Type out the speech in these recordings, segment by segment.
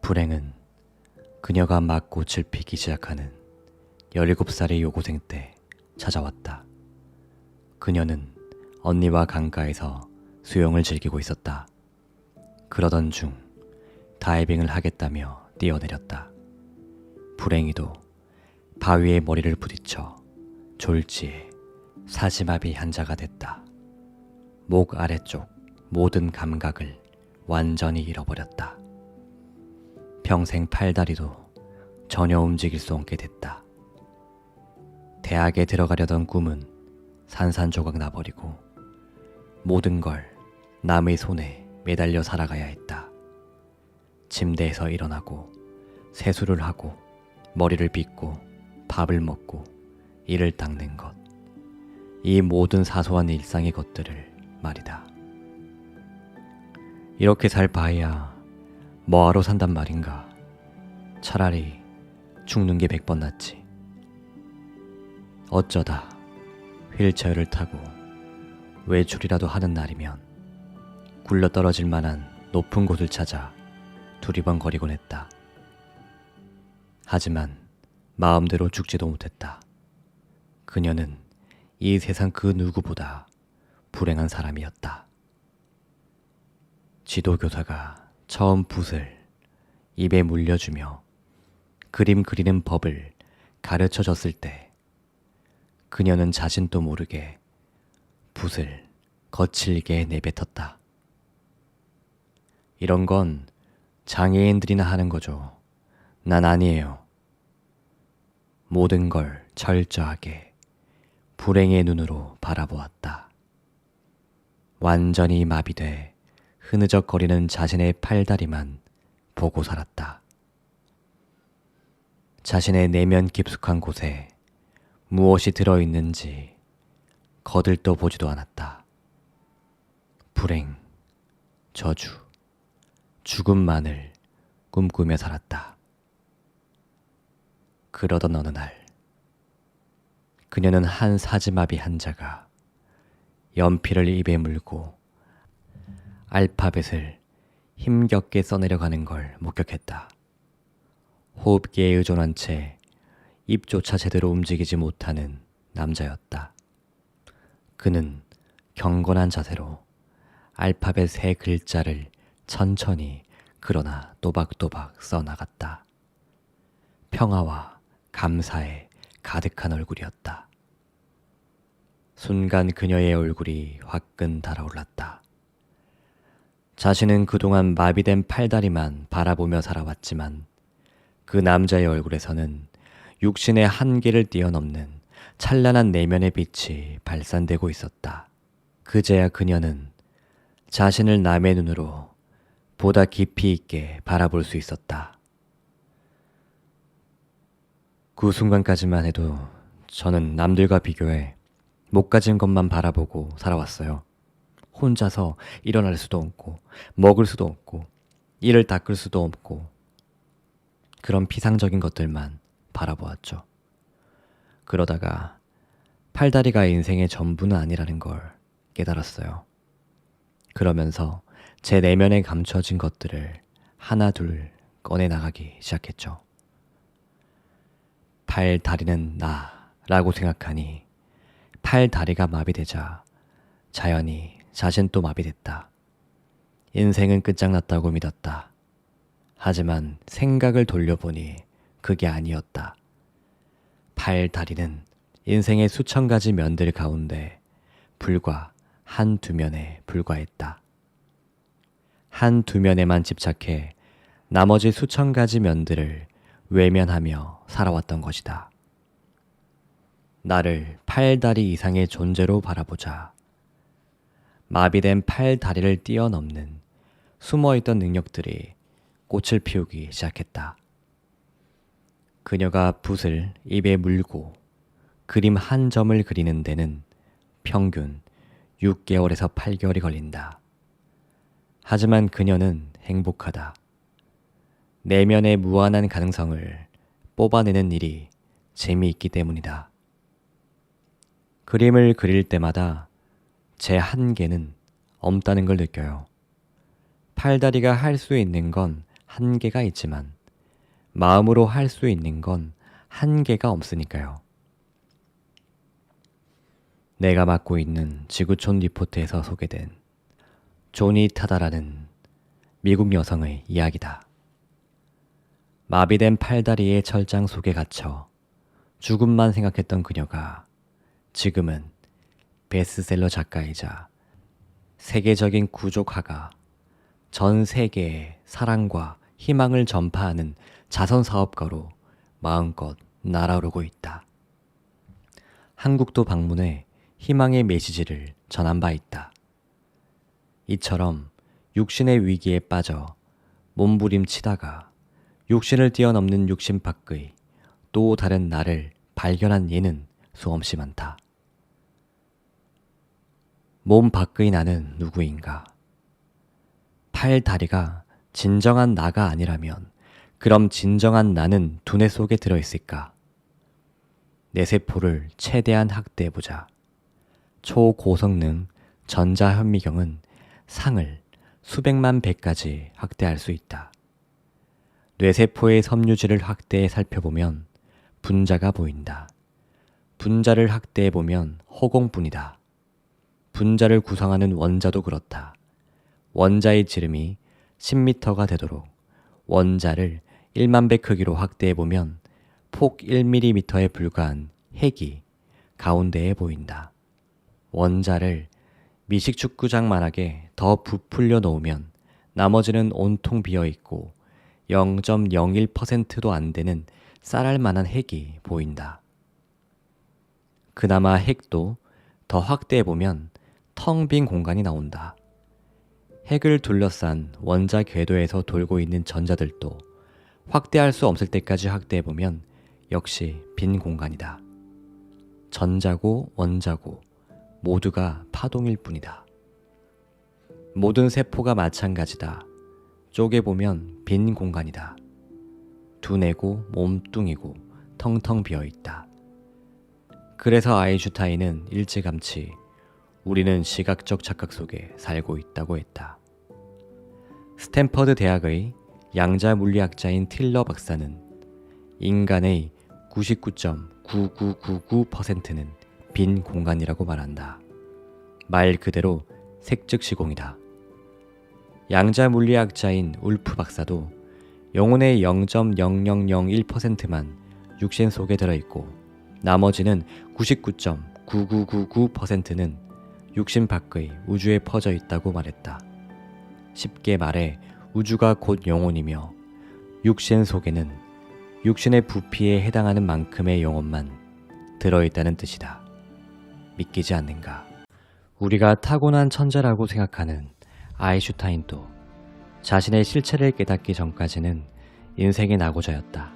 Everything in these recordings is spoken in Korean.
불행은 그녀가 막 꽃을 피기 시작하는 17살의 여고생 때 찾아왔다. 그녀는 언니와 강가에서 수영을 즐기고 있었다. 그러던 중 다이빙을 하겠다며 뛰어내렸다. 불행히도 바위에 머리를 부딪혀 졸지에 사지마비 환자가 됐다. 목 아래쪽 모든 감각을 완전히 잃어버렸다. 평생 팔다리도 전혀 움직일 수 없게 됐다. 대학에 들어가려던 꿈은 산산조각 나버리고 모든 걸 남의 손에 매달려 살아가야 했다. 침대에서 일어나고 세수를 하고 머리를 빗고 밥을 먹고 이를 닦는 것, 이 모든 사소한 일상의 것들을 말이다. 이렇게 살 바에야 뭐하러 산단 말인가. 차라리 죽는 게 100번 낫지. 어쩌다 휠체어를 타고 외출이라도 하는 날이면 굴러떨어질 만한 높은 곳을 찾아 두리번거리곤 했다. 하지만 마음대로 죽지도 못했다. 그녀는 이 세상 그 누구보다 불행한 사람이었다. 지도교사가 처음 붓을 입에 물려주며 그림 그리는 법을 가르쳐 줬을 때 그녀는 자신도 모르게 붓을 거칠게 내뱉었다. 이런 건 장애인들이나 하는 거죠. 난 아니에요. 모든 걸 철저하게 불행의 눈으로 바라보았다. 완전히 마비돼 흐느적거리는 자신의 팔다리만 보고 살았다. 자신의 내면 깊숙한 곳에 무엇이 들어있는지 거들떠 보지도 않았다. 불행, 저주, 죽음만을 꿈꾸며 살았다. 그러던 어느 날 그녀는 한 사지마비 환자가 연필을 입에 물고 알파벳을 힘겹게 써내려가는 걸 목격했다. 호흡기에 의존한 채 입조차 제대로 움직이지 못하는 남자였다. 그는 경건한 자세로 알파벳 세 글자를 천천히 그러나 또박또박 써나갔다. 평화와 감사에 가득한 얼굴이었다. 순간 그녀의 얼굴이 화끈 달아올랐다. 자신은 그동안 마비된 팔다리만 바라보며 살아왔지만 그 남자의 얼굴에서는 육신의 한계를 뛰어넘는 찬란한 내면의 빛이 발산되고 있었다. 그제야 그녀는 자신을 남의 눈으로 보다 깊이 있게 바라볼 수 있었다. 그 순간까지만 해도 저는 남들과 비교해 못 가진 것만 바라보고 살아왔어요. 혼자서 일어날 수도 없고 먹을 수도 없고 이를 닦을 수도 없고 그런 피상적인 것들만 바라보았죠. 그러다가 팔다리가 인생의 전부는 아니라는 걸 깨달았어요. 그러면서 제 내면에 감춰진 것들을 하나 둘 꺼내나가기 시작했죠. 팔다리는 나라고 생각하니 팔다리가 마비되자 자연히 자신도 마비됐다. 인생은 끝장났다고 믿었다. 하지만 생각을 돌려보니 그게 아니었다. 팔다리는 인생의 수천 가지 면들 가운데 불과 한두 면에 불과했다. 한두 면에만 집착해 나머지 수천 가지 면들을 외면하며 살아왔던 것이다. 나를 팔다리 이상의 존재로 바라보자. 마비된 팔다리를 뛰어넘는 숨어있던 능력들이 꽃을 피우기 시작했다. 그녀가 붓을 입에 물고 그림 한 점을 그리는 데는 평균 6개월에서 8개월이 걸린다. 하지만 그녀는 행복하다. 내면의 무한한 가능성을 뽑아내는 일이 재미있기 때문이다. 그림을 그릴 때마다 제 한계는 없다는 걸 느껴요. 팔다리가 할 수 있는 건 한계가 있지만 마음으로 할 수 있는 건 한계가 없으니까요. 내가 맡고 있는 지구촌 리포트에서 소개된 조니 타다라는 미국 여성의 이야기다. 마비된 팔다리의 철장 속에 갇혀 죽음만 생각했던 그녀가 지금은 베스트셀러 작가이자 세계적인 구조가가 전 세계에 사랑과 희망을 전파하는 자선사업가로 마음껏 날아오르고 있다. 한국도 방문해 희망의 메시지를 전한 바 있다. 이처럼 육신의 위기에 빠져 몸부림치다가 육신을 뛰어넘는 육신 밖의 또 다른 나를 발견한 예는 수없이 많다. 몸 밖의 나는 누구인가? 팔, 다리가 진정한 나가 아니라면 그럼 진정한 나는 두뇌 속에 들어있을까? 내 세포를 최대한 학대해보자. 초고성능 전자현미경은 상을 수백만 배까지 확대할 수 있다. 뇌세포의 섬유질을 확대해 살펴보면 분자가 보인다. 분자를 확대해보면 허공뿐이다. 분자를 구성하는 원자도 그렇다. 원자의 지름이 10m가 되도록 원자를 1만 배 크기로 확대해보면 폭 1mm에 불과한 핵이 가운데에 보인다. 원자를 미식축구장만하게 더 부풀려 놓으면 나머지는 온통 비어있고 0.01%도 안 되는 쌀알만한 핵이 보인다. 그나마 핵도 더 확대해보면 텅 빈 공간이 나온다. 핵을 둘러싼 원자 궤도에서 돌고 있는 전자들도 확대할 수 없을 때까지 확대해보면 역시 빈 공간이다. 전자고 원자고 모두가 파동일 뿐이다. 모든 세포가 마찬가지다. 쪼개보면 빈 공간이다. 두뇌고 몸뚱이고 텅텅 비어있다. 그래서 아인슈타인은 일찌감치 우리는 시각적 착각 속에 살고 있다고 했다. 스탠퍼드 대학의 양자 물리학자인 틸러 박사는 인간의 99.9999%는 빈 공간이라고 말한다. 말 그대로 색즉시공이다. 양자 물리학자인 울프 박사도 영혼의 0.0001%만 육신 속에 들어있고 나머지는 99.9999%는 육신 밖의 우주에 퍼져 있다고 말했다. 쉽게 말해 우주가 곧 영혼이며 육신 속에는 육신의 부피에 해당하는 만큼의 영혼만 들어있다는 뜻이다. 믿기지 않는가? 우리가 타고난 천재라고 생각하는 아인슈타인도 자신의 실체를 깨닫기 전까지는 인생의 낙오자였다.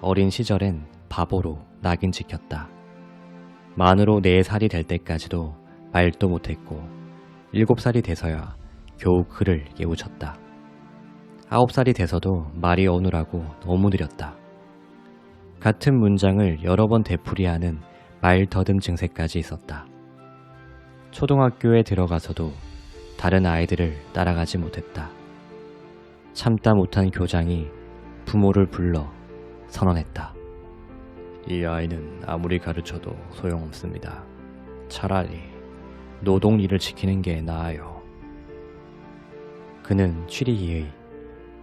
어린 시절엔 바보로 낙인 찍혔다. 만으로 4살이 될 때까지도 말도 못했고 7살이 돼서야 겨우 글을 깨우쳤다. 9살이 돼서도 말이 어눌하고 너무 느렸다. 같은 문장을 여러 번 되풀이하는 말 더듬 증세까지 있었다. 초등학교에 들어가서도 다른 아이들을 따라가지 못했다. 참다 못한 교장이 부모를 불러 선언했다. 이 아이는 아무리 가르쳐도 소용없습니다. 차라리 노동일을 지키는 게 나아요. 그는 취리히의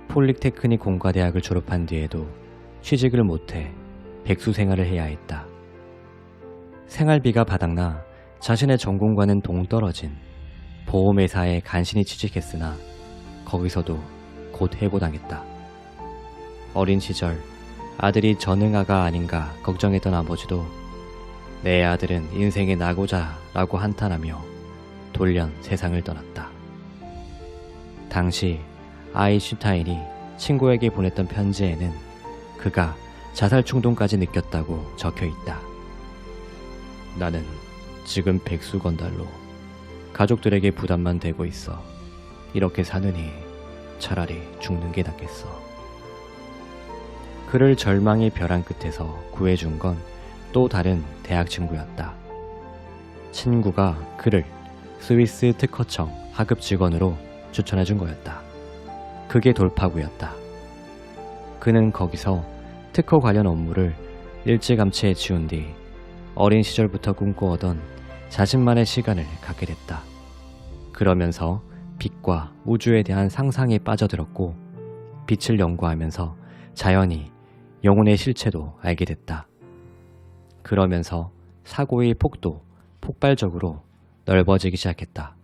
폴리테크닉 공과대학을 졸업한 뒤에도 취직을 못해 백수 생활을 해야 했다. 생활비가 바닥나 자신의 전공과는 동떨어진 보험회사에 간신히 취직했으나 거기서도 곧 해고당했다. 어린 시절 아들이 전응아가 아닌가 걱정했던 아버지도 내 아들은 인생의 낙오자라고 한탄하며 돌연 세상을 떠났다. 당시 아인슈타인이 친구에게 보냈던 편지에는 그가 자살 충동까지 느꼈다고 적혀 있다. 나는 지금 백수 건달로 가족들에게 부담만 되고 있어. 이렇게 사느니 차라리 죽는 게 낫겠어. 그를 절망의 벼랑 끝에서 구해준 건 또 다른 대학 친구였다. 친구가 그를 스위스 특허청 하급 직원으로 추천해준 거였다. 그게 돌파구였다. 그는 거기서 특허 관련 업무를 일찌감치에 지운 뒤 어린 시절부터 꿈꿔오던 자신만의 시간을 갖게 됐다. 그러면서 빛과 우주에 대한 상상에 빠져들었고 빛을 연구하면서 자연히 영혼의 실체도 알게 됐다. 그러면서 사고의 폭도 폭발적으로 넓어지기 시작했다.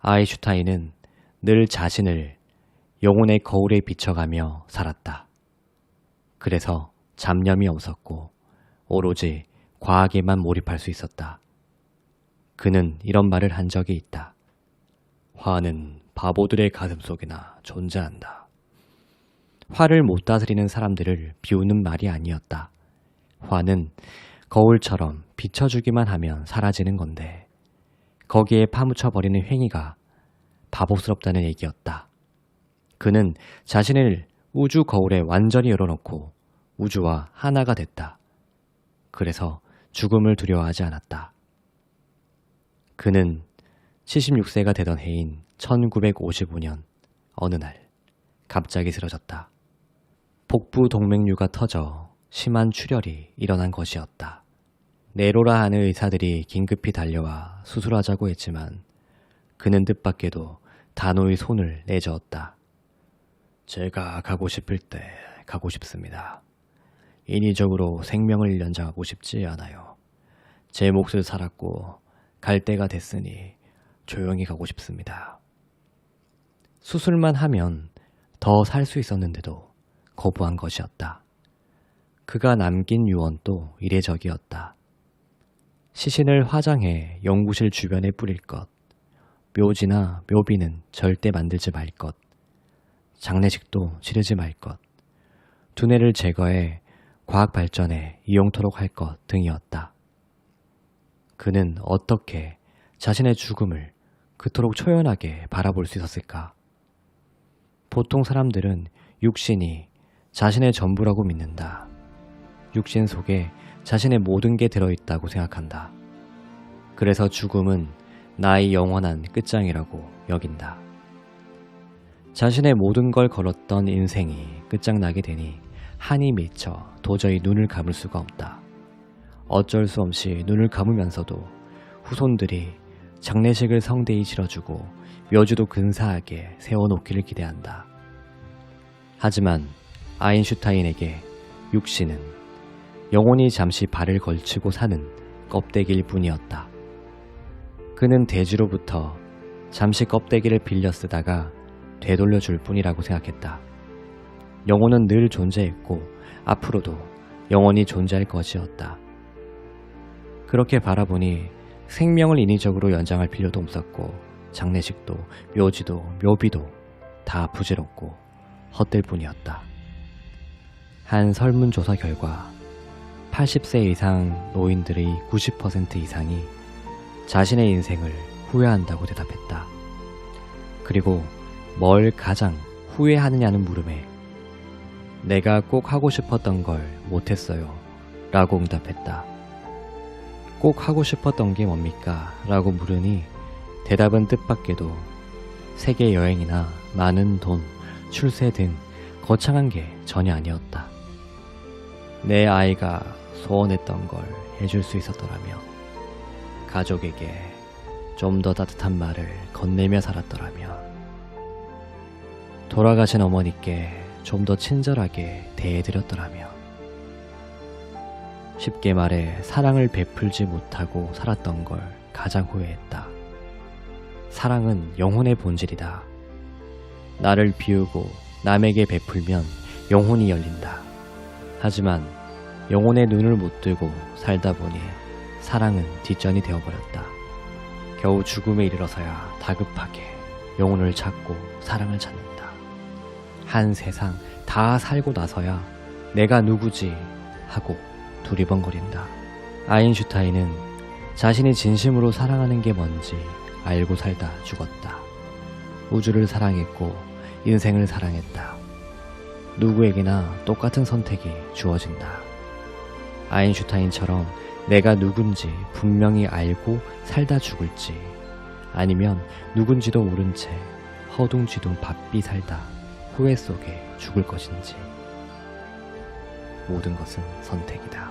아인슈타인은 늘 자신을 영혼의 거울에 비춰가며 살았다. 그래서 잡념이 없었고 오로지 과학에만 몰입할 수 있었다. 그는 이런 말을 한 적이 있다. 화는 바보들의 가슴속에나 존재한다. 화를 못 다스리는 사람들을 비우는 말이 아니었다. 화는 거울처럼 비춰주기만 하면 사라지는 건데 거기에 파묻혀버리는 행위가 바보스럽다는 얘기였다. 그는 자신을 우주 거울에 완전히 열어놓고 우주와 하나가 됐다. 그래서 죽음을 두려워하지 않았다. 그는 76세가 되던 해인 1955년 어느 날 갑자기 쓰러졌다. 복부 동맥류가 터져 심한 출혈이 일어난 것이었다. 네로라 하는 의사들이 긴급히 달려와 수술하자고 했지만 그는 뜻밖에도 단호히 손을 내저었다. 제가 가고 싶을 때 가고 싶습니다. 인위적으로 생명을 연장하고 싶지 않아요. 제 몫을 살았고 갈 때가 됐으니 조용히 가고 싶습니다. 수술만 하면 더 살 수 있었는데도 거부한 것이었다. 그가 남긴 유언도 이례적이었다. 시신을 화장해 연구실 주변에 뿌릴 것, 묘지나 묘비는 절대 만들지 말 것, 장례식도 치르지 말 것, 두뇌를 제거해 과학 발전에 이용토록 할 것 등이었다. 그는 어떻게 자신의 죽음을 그토록 초연하게 바라볼 수 있었을까? 보통 사람들은 육신이 자신의 전부라고 믿는다. 육신 속에 자신의 모든 게 들어있다고 생각한다. 그래서 죽음은 나의 영원한 끝장이라고 여긴다. 자신의 모든 걸 걸었던 인생이 끝장나게 되니 한이 맺혀 도저히 눈을 감을 수가 없다. 어쩔 수 없이 눈을 감으면서도 후손들이 장례식을 성대히 치러주고 묘지도 근사하게 세워놓기를 기대한다. 하지만 아인슈타인에게 육신은 영혼이 잠시 발을 걸치고 사는 껍데기일 뿐이었다. 그는 대지로부터 잠시 껍데기를 빌려 쓰다가 되돌려줄 뿐이라고 생각했다. 영혼은 늘 존재했고 앞으로도 영원히 존재할 것이었다. 그렇게 바라보니 생명을 인위적으로 연장할 필요도 없었고 장례식도 묘지도 묘비도 다 부질없고 헛될 뿐이었다. 한 설문조사 결과 80세 이상 노인들의 90% 이상이 자신의 인생을 후회한다고 대답했다. 그리고 뭘 가장 후회하느냐는 물음에 내가 꼭 하고 싶었던 걸 못했어요 라고 응답했다. 꼭 하고 싶었던 게 뭡니까? 라고 물으니 대답은 뜻밖에도 세계 여행이나 많은 돈, 출세 등 거창한 게 전혀 아니었다. 내 아이가 소원했던 걸 해줄 수 있었더라며, 가족에게 좀 더 따뜻한 말을 건네며 살았더라며, 돌아가신 어머니께 좀 더 친절하게 대해드렸더라며, 쉽게 말해 사랑을 베풀지 못하고 살았던 걸 가장 후회했다. 사랑은 영혼의 본질이다. 나를 비우고 남에게 베풀면 영혼이 열린다. 하지만 영혼의 눈을 못 뜨고 살다 보니 사랑은 뒷전이 되어버렸다. 겨우 죽음에 이르러서야 다급하게 영혼을 찾고 사랑을 찾는다. 한 세상 다 살고 나서야 내가 누구지 하고 두리번거린다. 아인슈타인은 자신이 진심으로 사랑하는 게 뭔지 알고 살다 죽었다. 우주를 사랑했고 인생을 사랑했다. 누구에게나 똑같은 선택이 주어진다. 아인슈타인처럼 내가 누군지 분명히 알고 살다 죽을지, 아니면 누군지도 모른 채 허둥지둥 바삐 살다 후회 속에 죽을 것인지. 모든 것은 선택이다.